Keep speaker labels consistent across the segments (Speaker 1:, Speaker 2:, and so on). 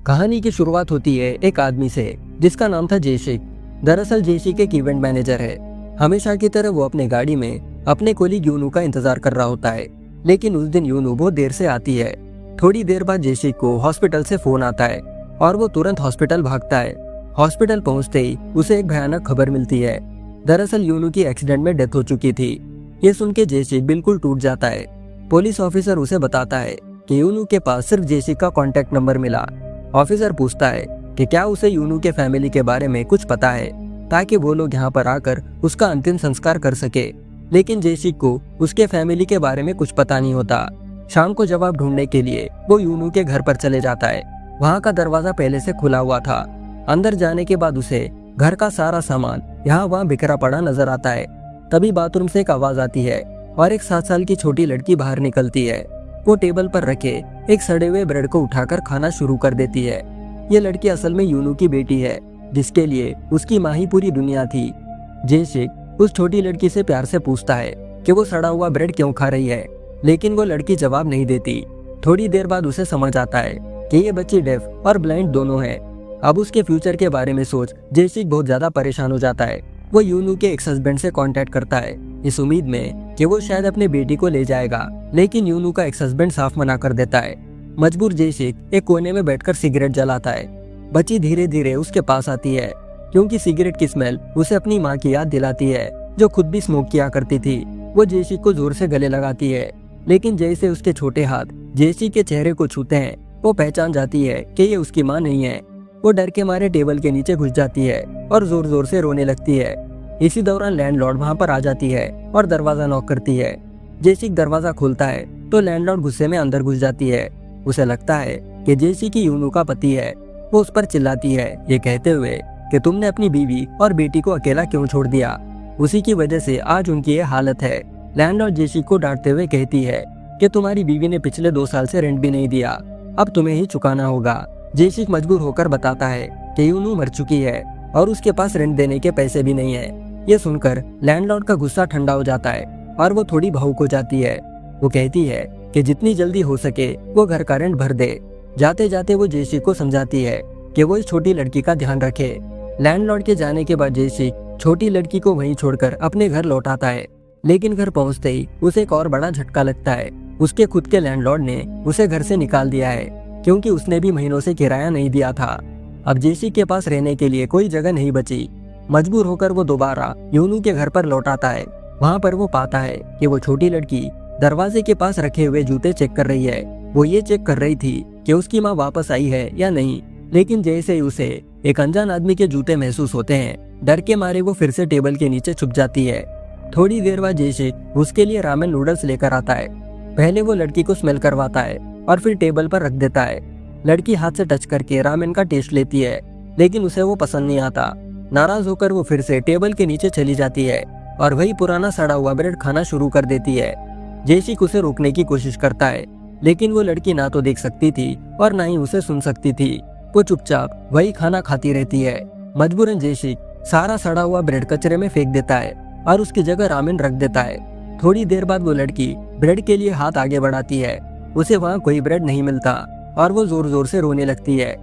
Speaker 1: कहानी की शुरुआत होती है एक आदमी से जिसका नाम था जेशिक। दरअसल जेशिक एक इवेंट मैनेजर है। हमेशा की तरह वो अपने गाड़ी में अपने कोलीग यूनू का इंतजार कर रहा होता है, लेकिन उस दिन यूनू बहुत देर से आती है। थोड़ी देर बाद जेशिक को हॉस्पिटल से फोन आता है और वो तुरंत हॉस्पिटल भागता है। हॉस्पिटल पहुंचते ही उसे एक भयानक खबर मिलती है। दरअसल यूनू की एक्सीडेंट में डेथ हो चुकी थी। ये सुन के जेशिक बिल्कुल टूट जाता है। पुलिस ऑफिसर उसे बताता है कि यूनू के पास सिर्फ जेशिक का कॉन्टेक्ट नंबर मिला। ऑफिसर पूछता है कि क्या उसे यूनू के फैमिली के बारे में कुछ पता है, ताकि वो लोग यहाँ पर आकर उसका अंतिम संस्कार कर सके। लेकिन जेशिक को उसके फैमिली के बारे में कुछ पता नहीं होता। शाम को जवाब ढूंढने के लिए वो यूनू के घर पर चले जाता है। वहाँ का दरवाजा पहले से खुला हुआ था। अंदर जाने के बाद उसे घर का सारा सामान यहाँ वहाँ बिखरा पड़ा नजर आता है। तभी बाथरूम से एक आवाज आती है और एक 7 साल की छोटी लड़की बाहर निकलती है। वो टेबल पर रखे एक सड़े हुए ब्रेड को उठाकर खाना शुरू कर देती है। ये लड़की असल में यूनू की बेटी है, जिसके लिए उसकी माँ ही पूरी दुनिया थी। जेशिक उस छोटी लड़की से प्यार से पूछता है कि वो सड़ा हुआ ब्रेड क्यों खा रही है, लेकिन वो लड़की जवाब नहीं देती। थोड़ी देर बाद उसे समझ आता है कि ये बच्ची डेफ और ब्लाइंड दोनों है। अब उसके फ्यूचर के बारे में सोच जेशिक बहुत ज्यादा परेशान हो जाता है। वो यूनू के एक्स हस्बैंड से कांटेक्ट करता है, इस उम्मीद में कि वो शायद अपने बेटी को ले जाएगा, लेकिन यूनू का एक्स हस्बैंड साफ मना कर देता है। मजबूर जेशिक एक कोने में बैठकर सिगरेट जलाता है। बच्ची धीरे धीरे उसके पास आती है, क्योंकि सिगरेट की स्मेल उसे अपनी माँ की याद दिलाती है, जो खुद भी स्मोक किया करती थी। वो जेशिक को जोर से गले लगाती है, लेकिन जैसे उसके छोटे हाथ जेशिक के चेहरे को छूते हैं, वो पहचान जाती है कि ये उसकी माँ नहीं है। वो डर के मारे टेबल के नीचे घुस जाती है और जोर जोर से रोने लगती है। इसी दौरान लैंडलॉर्ड वहाँ पर आ जाती है और दरवाजा नॉक करती है। जेशिक दरवाजा खोलता है तो लैंडलॉर्ड गुस्से में अंदर घुस जाती है। उसे लगता है कि जेशिक ही यूनू का पति है। वो उस पर चिल्लाती है, ये कहते हुए कि तुमने अपनी बीवी और बेटी को अकेला क्यों छोड़ दिया, उसी की वजह से आज उनकी ये हालत है। लैंडलॉर्ड जेशिक को डांटते हुए कहती है कि तुम्हारी बीवी ने पिछले 2 साल से रेंट भी नहीं दिया, अब तुम्हें ही चुकाना होगा। जेशिक मजबूर होकर बताता है कि यूनू मर चुकी है और उसके पास रेंट देने के पैसे भी नहीं है। ये सुनकर लैंडलॉर्ड का गुस्सा ठंडा हो जाता है और वो थोड़ी भावुक हो जाती है। वो कहती है कि जितनी जल्दी हो सके वो घर का रेंट भर दे। जाते जाते वो जेशिक को समझाती है कि वो इस छोटी लड़की का ध्यान रखे। लैंडलॉर्ड के जाने के बाद जेशिक छोटी लड़की को वहीं छोड़कर अपने घर लौट आता है, लेकिन घर पहुंचते ही उसे एक और बड़ा झटका लगता है। उसके खुद के लैंडलॉर्ड ने उसे घर से निकाल दिया है, क्योंकि उसने भी महीनों से किराया नहीं दिया था। अब जेशिक के पास रहने के लिए कोई जगह नहीं बची। मजबूर होकर वो दोबारा यूनू के घर पर लौट आता है। वहाँ पर वो पाता है कि वो छोटी लड़की दरवाजे के पास रखे हुए जूते चेक कर रही है। वो ये चेक कर रही थी कि उसकी माँ वापस आई है या नहीं, लेकिन जैसे ही उसे एक अनजान आदमी के जूते महसूस होते हैं, डर के मारे वो फिर से टेबल के नीचे छुप जाती है। थोड़ी देर बाद जेशिक उसके लिए रामेन नूडल्स लेकर आता है। पहले वो लड़की को स्मेल करवाता है और फिर टेबल पर रख देता है। लड़की हाथ से टच करके रामेन का टेस्ट लेती है, लेकिन उसे वो पसंद नहीं आता। नाराज होकर वो फिर से टेबल के नीचे चली जाती है और वही पुराना सड़ा हुआ ब्रेड खाना शुरू कर देती है। जेशिक उसे रोकने की कोशिश करता है, लेकिन वो लड़की ना तो देख सकती थी और ना ही उसे सुन सकती थी। वो चुपचाप वही खाना खाती रहती है। मजबूरन जेशिक सारा सड़ा हुआ ब्रेड कचरे में फेंक देता है और उसकी जगह रामेन रख देता है। थोड़ी देर बाद वो लड़की ब्रेड के लिए हाथ आगे बढ़ाती है। उसे वहाँ कोई ब्रेड नहीं मिलता और वो जोर जोर से रोने लगती है।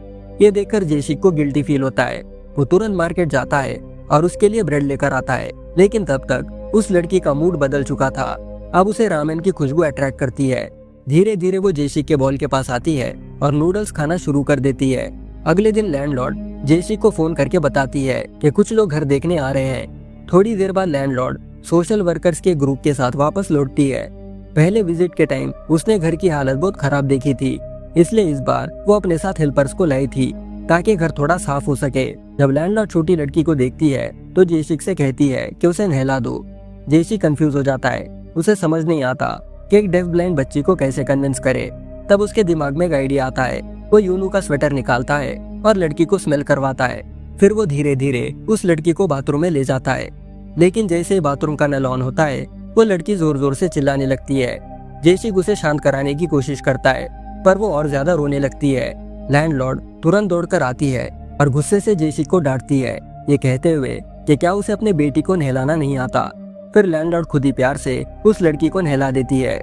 Speaker 1: ये देखकर जेशिक को गिल्टी फील होता है। वो तुरंत मार्केट जाता है और उसके लिए ब्रेड लेकर आता है, लेकिन तब तक उस लड़की का मूड बदल चुका था। अब उसे रामेन की खुशबू अट्रैक्ट करती है। धीरे धीरे वो जेशिक के बॉल के पास आती है और नूडल्स खाना शुरू कर देती है। अगले दिन लैंडलॉर्ड जेशिक को फोन करके बताती है कि कुछ लोग घर देखने आ रहे हैं। थोड़ी देर बाद लैंडलॉर्ड सोशल वर्कर्स के ग्रुप के साथ वापस लौटती है। पहले विजिट के टाइम उसने घर की हालत बहुत खराब देखी थी, इसलिए इस बार वो अपने साथ हेल्पर्स को लाई थी ताकि घर थोड़ा साफ हो सके। जब लैंडलॉर्ड छोटी लड़की को देखती है तो जेशिक से कहती है कि उसे नहला दो। जेशिक कंफ्यूज हो जाता है। उसे समझ नहीं आता कि एक डेफ ब्लाइंड बच्ची को कैसे कन्विंस करे। तब उसके दिमाग में एक आइडिया आता है। वो यूनू का स्वेटर निकालता है और लड़की को स्मेल करवाता है। फिर वो धीरे धीरे उस लड़की को बाथरूम में ले जाता है, लेकिन जैसे ही बाथरूम का नल ऑन होता है वो लड़की जोर जोर से चिल्लाने लगती है। जेशिक उसे शांत कराने की कोशिश करता है, पर वो और ज्यादा रोने लगती है। लैंडलॉर्ड तुरंत दौड़कर आती है और गुस्से से जेशिक को डांटती है, ये कहते हुए कि क्या उसे अपने बेटी को नहलाना नहीं आता। फिर लैंडलॉर्ड खुद ही प्यार से उस लड़की को नहला देती है।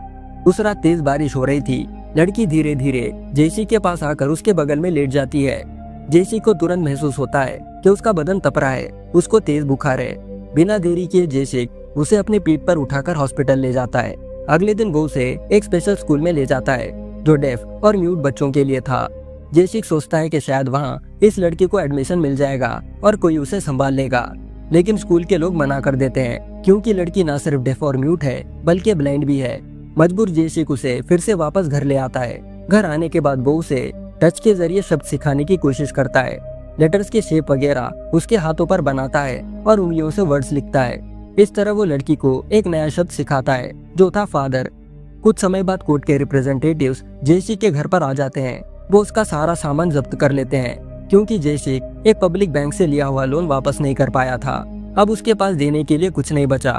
Speaker 1: उस रात तेज बारिश हो रही थी लड़की धीरे धीरे जेसी के पास आकर उसके बगल में लेट जाती है। जेसी को तुरंत महसूस होता है कि उसका बदन तप रहा है, उसको तेज बुखार है। बिना देरी किए जेसी उसे अपनी पीठ पर उठाकर हॉस्पिटल ले जाता है। अगले दिन वो उसे एक स्पेशल स्कूल में ले जाता है जो डेफ और म्यूट बच्चों के लिए था। जेसी सोचता है कि शायद वहाँ इस लड़की को एडमिशन मिल जाएगा और कोई उसे संभाल लेगा, लेकिन स्कूल के लोग मना कर देते हैं क्योंकि लड़की न सिर्फ डेफ और म्यूट है बल्कि ब्लाइंड भी है। मजबूर जेसी उसे फिर से वापस घर ले आता है। घर आने के बाद वो उसे टच के जरिए शब्द सिखाने की कोशिश करता है। लेटर्स के शेप वगैरह उसके हाथों पर बनाता है और उंगलियों से वर्ड्स लिखता है। इस तरह वो लड़की को एक नया शब्द सिखाता है जो था फादर। कुछ समय बाद कोर्ट के रिप्रेजेंटेटिव्स जेसी के घर पर आ जाते हैं। वो उसका सारा सामान जब्त कर लेते हैं क्योंकि जेसी एक पब्लिक बैंक से लिया हुआ लोन वापस नहीं कर पाया था। अब उसके पास देने के लिए कुछ नहीं बचा।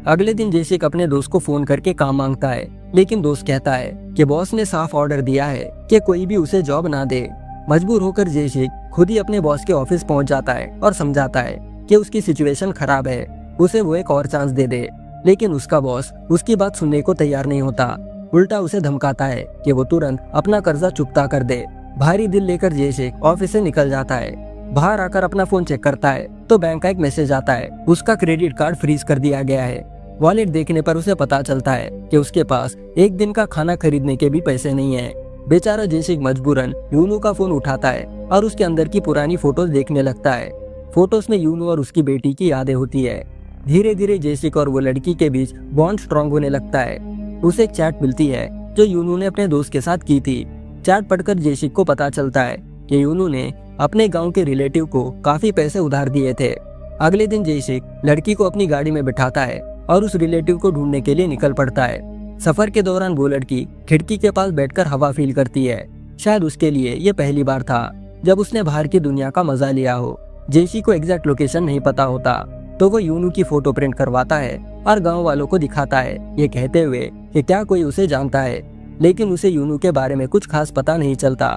Speaker 1: अगले दिन जेसी अपने दोस्त को फोन करके काम मांगता है, लेकिन दोस्त कहता है कि बॉस ने साफ ऑर्डर दिया है कि कोई भी उसे जॉब ना दे। मजबूर होकर जेसी खुद ही अपने बॉस के ऑफिस पहुंच जाता है और समझाता है कि उसकी सिचुएशन खराब है, उसे वो एक और चांस दे दे। लेकिन उसका बॉस उसकी बात सुनने को तैयार नहीं होता, उल्टा उसे धमकाता है कि वो तुरंत अपना कर्जा चुकता कर दे। भारी दिल लेकर जेसी ऑफिस से निकल जाता है। बाहर आकर अपना फोन चेक करता है तो बैंक का एक मैसेज आता है, उसका क्रेडिट कार्ड फ्रीज कर दिया गया है। वॉलेट देखने पर उसे पता चलता है कि उसके पास एक दिन का खाना खरीदने के भी पैसे नहीं है। बेचारा जेसी मजबूरन यूनू का फोन उठाता है और उसके अंदर की पुरानी फोटोज देखने लगता है। फोटोज में यूनू और उसकी बेटी की यादें होती है। धीरे धीरे जेसी और वो लड़की के बीच बॉन्ड स्ट्रॉन्ग होने लगता है। उसे एक चैट मिलती है जो यूनू ने अपने दोस्त के साथ की थी। चैट पढ़कर जेसी को पता चलता है कि यूनू ने अपने गांव के रिलेटिव को काफी पैसे उधार दिए थे। अगले दिन जेसी लड़की को अपनी गाड़ी में बिठाता है और उस रिलेटिव को ढूंढने के लिए निकल पड़ता है। सफर के दौरान वो लड़की खिड़की के पास बैठकर हवा फील करती है। शायद उसके लिए ये पहली बार था जब उसने बाहर की दुनिया का मजा लिया हो। जेसी को एग्जैक्ट लोकेशन नहीं पता होता तो वो यूनू की फोटो प्रिंट करवाता है और गांव वालों को दिखाता है, ये कहते हुए कि क्या कोई उसे जानता है। लेकिन उसे यूनू के बारे में कुछ खास पता नहीं चलता।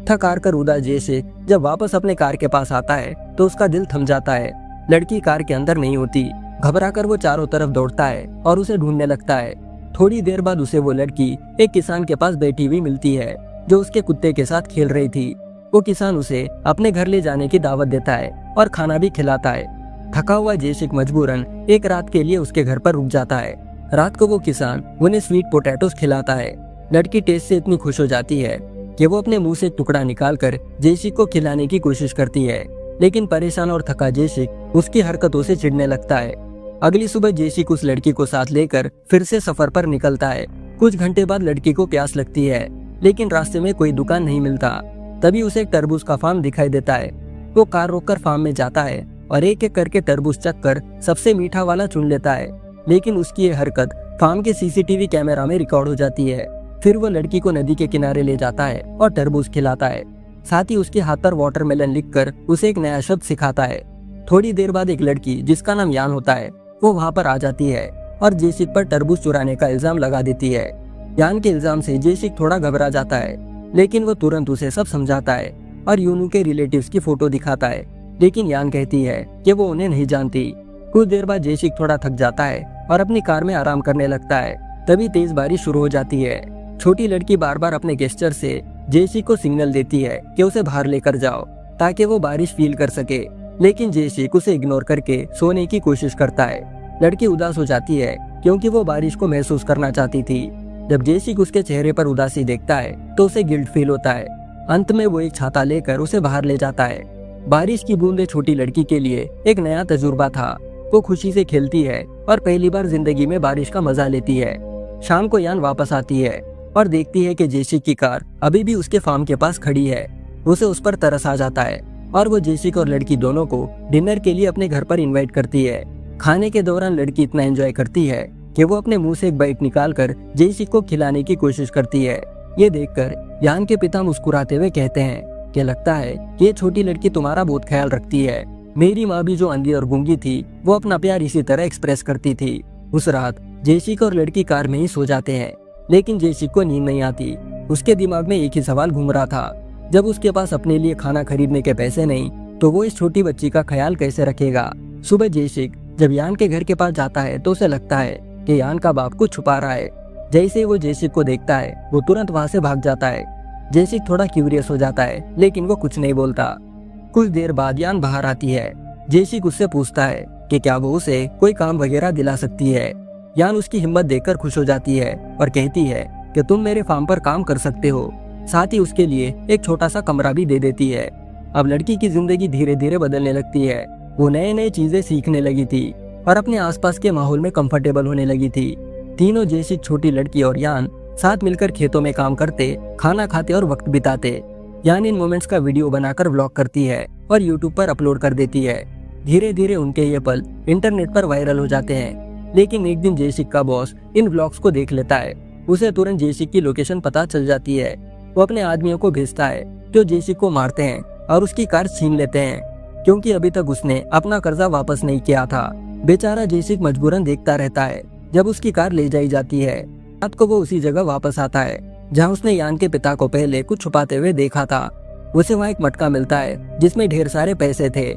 Speaker 1: थक हार कर उदास जेसी जब वापस अपने कार के पास आता है तो उसका दिल थम जाता है। लड़की कार के अंदर नहीं होती। घबराकर वो चारों तरफ दौड़ता है और उसे ढूंढने लगता है। थोड़ी देर बाद उसे वो लड़की एक किसान के पास बैठी हुई मिलती है जो उसके कुत्ते के साथ खेल रही थी। वो किसान उसे अपने घर ले जाने की दावत देता है और खाना भी खिलाता है। थका हुआ जेसी मजबूरन एक रात के लिए उसके घर पर रुक जाता है। रात को वो किसान उन्हें स्वीट पोटैटोस खिलाता है। लड़की टेस्ट से इतनी खुश हो जाती है कि वो अपने मुंह से एक टुकड़ा निकालकर जेसी को खिलाने की कोशिश करती है, लेकिन परेशान और थका जेसी उसकी हरकतों से चिढ़ने लगता है। अगली सुबह जेसी उस लड़की को साथ लेकर फिर से सफर पर निकलता है। कुछ घंटे बाद लड़की को प्यास लगती है, लेकिन रास्ते में कोई दुकान नहीं मिलता। तभी उसे एक तरबूज का फार्म दिखाई देता है। वो कार रोककर फार्म में जाता है और एक एक करके तरबूज चखकर सबसे मीठा वाला चुन लेता है। लेकिन उसकी ये हरकत फार्म के सीसीटीवी कैमरा में रिकॉर्ड हो जाती है। फिर वो लड़की को नदी के किनारे ले जाता है और तरबूज खिलाता है। साथ ही उसके हाथ पर वाटरमेलन लिखकर उसे एक नया शब्द सिखाता है। थोड़ी देर बाद एक लड़की जिसका नाम यान होता है वो वहाँ पर आ जाती है और जेसी पर तरबूज चुराने का इल्जाम लगा देती है। यान के इल्जाम से जेसी थोड़ा घबरा जाता है, लेकिन वो तुरंत उसे सब समझाता है और यूनू के रिलेटिव्स की फोटो दिखाता है। लेकिन यान कहती है कि वो उन्हें नहीं जानती। कुछ देर बाद जेसी थोड़ा थक जाता है और अपनी कार में आराम करने लगता है। तभी तेज बारिश शुरू हो जाती है। छोटी लड़की बार बार अपने गेस्चर से जेसी को सिग्नल देती है कि उसे बाहर लेकर जाओ ताकि वो बारिश फील कर सके, लेकिन जेसी उसे इग्नोर करके सोने की कोशिश करता है। लड़की उदास हो जाती है क्योंकि वो बारिश को महसूस करना चाहती थी। जब जेसी उसके चेहरे पर उदासी देखता है तो उसे गिल्ट फील होता है। अंत में वो एक छाता लेकर उसे बाहर ले जाता है। बारिश की बूंदें छोटी लड़की के लिए एक नया तजुर्बा था। वो खुशी से खेलती है और पहली बार जिंदगी में बारिश का मजा लेती है। शाम को यान वापस आती है और देखती है कि जेसी की कार अभी भी उसके फार्म के पास खड़ी है। उसे उस पर तरस आ जाता है और वो जेसी और लड़की दोनों को डिनर के लिए अपने घर पर इनवाइट करती है। खाने के दौरान लड़की इतना एंजॉय करती है कि वो अपने मुंह से एक बाइट निकालकर जेसी को खिलाने की कोशिश करती है। ये देखकर यान के पिता मुस्कुराते हुए कहते हैं कि लगता है कि ये छोटी लड़की तुम्हारा बहुत ख्याल रखती है। मेरी माँ भी जो अंधी और गूंगी थी वो अपना प्यार इसी तरह एक्सप्रेस करती थी। उस रात जेसी और लड़की कार में ही सो जाते हैं, लेकिन जेसी को नींद नहीं आती। उसके दिमाग में एक ही सवाल घूम रहा था, जब उसके पास अपने लिए खाना खरीदने के पैसे नहीं तो वो इस छोटी बच्ची का ख्याल कैसे रखेगा। सुबह जेसी जब यान के घर के पास जाता है तो उसे लगता है कि यान का बाप कुछ छुपा रहा है। जैसे ही वो जेसिक को देखता है वो तुरंत वहाँ से भाग जाता है। जेसिक थोड़ा क्यूरियस हो जाता है लेकिन वो कुछ नहीं बोलता। कुछ देर बाद यान बाहर आती है। जेसिक उससे पूछता है कि क्या वो उसे कोई काम वगैरह दिला सकती है। यान उसकी हिम्मत देखकर खुश हो जाती है और कहती है कि तुम मेरे फार्म पर काम कर सकते हो, साथ ही उसके लिए एक छोटा सा कमरा भी दे देती है। अब लड़की की जिंदगी धीरे धीरे बदलने लगती है। वो नए नए चीजें सीखने लगी थी और अपने आसपास के माहौल में कंफर्टेबल होने लगी थी। तीनों जेसिक, छोटी लड़की और यान साथ मिलकर खेतों में काम करते, खाना खाते और वक्त बिताते। यान इन मोमेंट्स का वीडियो बनाकर व्लॉग करती है और यूट्यूब पर अपलोड कर देती है। धीरे धीरे उनके ये पल इंटरनेट पर वायरल हो जाते हैं। लेकिन एक दिन जेसिक का बॉस इन व्लॉग्स को देख लेता है। उसे तुरंत जेसिक की लोकेशन पता चल जाती है। वो अपने आदमियों को भेजता है जो जेसिक को मारते हैं और उसकी कार छीन लेते हैं, क्योंकि अभी तक उसने अपना कर्जा वापस नहीं किया था। बेचारा जेसिक मजबूरन देखता रहता है जब उसकी कार ले जाई जाती है। रात को वो उसी जगह वापस आता है जहाँ उसने यान के पिता को पहले कुछ छुपाते हुए देखा था। उसे वहाँ एक मटका मिलता है जिसमें ढेर सारे पैसे थे।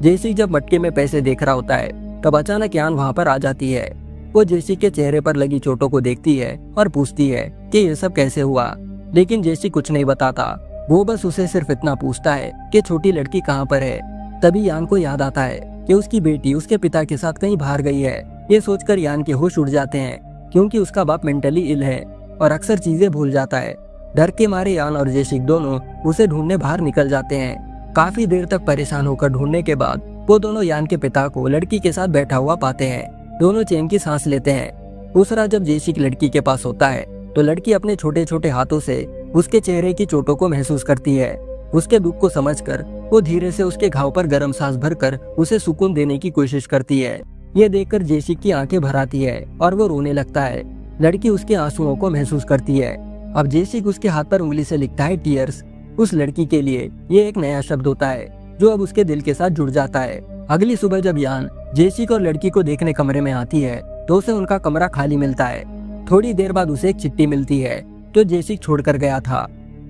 Speaker 1: जेसिक जब मटके में पैसे देख रहा होता है तब अचानक यान वहाँ पर आ जाती है। वो जेसिक के चेहरे पर लगी चोटों को देखती है और पूछती है कि ये सब कैसे हुआ, लेकिन जेसिक कुछ नहीं बताता। वो बस उसे सिर्फ इतना पूछता है कि छोटी लड़की कहाँ पर है। तभी यान को याद आता है कि उसकी बेटी उसके पिता के साथ कहीं बाहर गई है। ये सोचकर यान के होश उड़ जाते हैं, क्योंकि उसका बाप मेंटली इल है और अक्सर चीजें भूल जाता है। डर के मारे यान और जेसिक दोनों उसे ढूंढने बाहर निकल जाते हैं। काफी देर तक परेशान होकर ढूंढने के बाद वो दोनों यान के पिता को लड़की के साथ बैठा हुआ पाते हैं। दोनों चैन की सांस लेते हैं। दूसरा, जब जेसिक लड़की के पास होता है तो लड़की अपने छोटे छोटे हाथों से उसके चेहरे की चोटों को महसूस करती है। उसके दुख को समझकर वो धीरे से उसके घाव पर गर्म सांस भरकर उसे सुकून देने की कोशिश करती है। ये देखकर जेसिक की आंखें भर आती है और वो रोने लगता है। लड़की उसके आंसुओं को महसूस करती है। अब जेसिक उसके हाथ पर उंगली से लिखता है टीयर्स। उस लड़की के लिए ये एक नया शब्द होता है जो अब उसके दिल के साथ जुड़ जाता है। अगली सुबह जब यान जेसिक और लड़की को देखने कमरे में आती है तो उसे उनका कमरा खाली मिलता है। थोड़ी देर बाद उसे एक चिट्ठी मिलती है जो जेसिक छोड़कर गया था।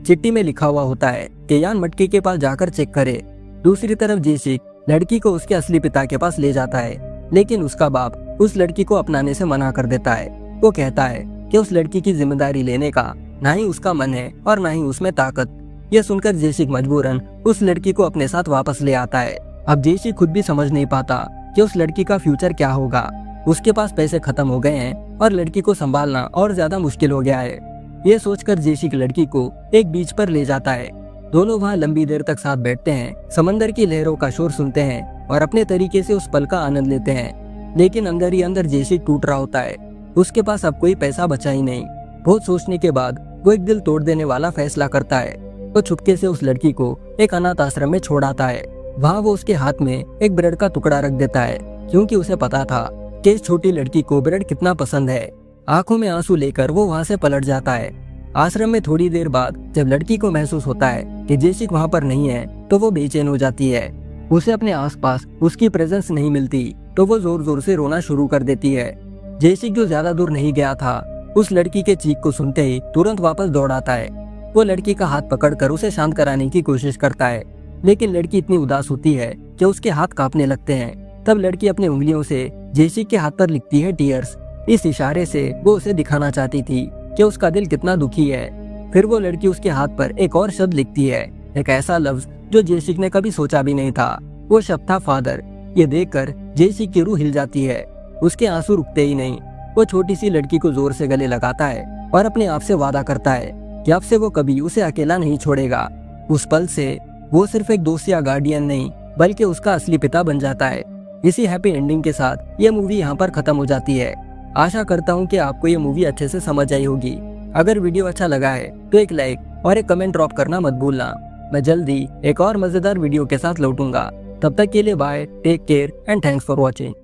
Speaker 1: चिट्ठी में लिखा हुआ होता है कि यान मटके के पास जाकर चेक करे। दूसरी तरफ जेसिक लड़की को उसके असली पिता के पास ले जाता है, लेकिन उसका बाप उस लड़की को अपनाने से मना कर देता है। वो कहता है कि उस लड़की की जिम्मेदारी लेने का ना ही उसका मन है और ना ही उसमें ताकत। यह सुनकर जेसिक मजबूरन उस लड़की को अपने साथ वापस ले आता है। अब जेसिक खुद भी समझ नहीं पाता कि उस लड़की का फ्यूचर क्या होगा। उसके पास पैसे खत्म हो गए हैं और लड़की को संभालना और ज्यादा मुश्किल हो गया है। ये सोचकर जेसिक लड़की को एक बीच पर ले जाता है। दोनों वहाँ लंबी देर तक साथ बैठते हैं, समंदर की लहरों का शोर सुनते हैं और अपने तरीके से उस पल का आनंद लेते हैं। लेकिन अंदर ही अंदर जेसिक टूट रहा होता है। उसके पास अब कोई पैसा बचा ही नहीं। बहुत सोचने के बाद वो एक दिल तोड़ देने वाला फैसला करता है। वो चुपके से उस लड़की को एक अनाथ आश्रम में छोड़ आता है। वहाँ वो उसके हाथ में एक ब्रेड का टुकड़ा रख देता है, क्योंकि उसे पता था कि इस छोटी लड़की को ब्रेड कितना पसंद है। आंखों में आंसू लेकर वो वहाँ से पलट जाता है। आश्रम में थोड़ी देर बाद जब लड़की को महसूस होता है कि जेसिक वहाँ पर नहीं है तो वो बेचैन हो जाती है। उसे अपने आसपास उसकी प्रेजेंस नहीं मिलती तो वो जोर जोर से रोना शुरू कर देती है। जेसिक जो ज्यादा दूर नहीं गया था, उस लड़की के चीख को सुनते ही तुरंत वापस दौड़ आता है। वो लड़की का हाथ पकड़कर उसे शांत कराने की कोशिश करता है, लेकिन लड़की इतनी उदास होती है कि उसके हाथ कांपने लगते हैं। तब लड़की अपनी उंगलियों से जेसिक के हाथ पर लिखती है टीयर्स। इस इशारे से वो उसे दिखाना चाहती थी कि उसका दिल कितना दुखी है। फिर वो लड़की उसके हाथ पर एक और शब्द लिखती है, एक ऐसा लफ्ज जो जेसिक ने कभी सोचा भी नहीं था। वो शब्द था फादर। ये देखकर जेसिक की रूह हिल जाती है। उसके आंसू रुकते ही नहीं। वो छोटी सी लड़की को जोर से गले लगाता है और अपने आप से वादा करता है कि अब से वो कभी उसे अकेला नहीं छोड़ेगा। उस पल से वो सिर्फ एक दोस्त या गार्डियन नहीं, बल्कि उसका असली पिता बन जाता है। इसी हैप्पी एंडिंग के साथ ये मूवी यहाँ पर खत्म हो जाती है। आशा करता हूँ कि आपको ये मूवी अच्छे से समझ आई होगी। अगर वीडियो अच्छा लगा है तो एक लाइक और एक कमेंट ड्रॉप करना मत भूलना। मैं जल्दी एक और मजेदार वीडियो के साथ लौटूंगा। तब तक के लिए bye, take care and thanks for watching.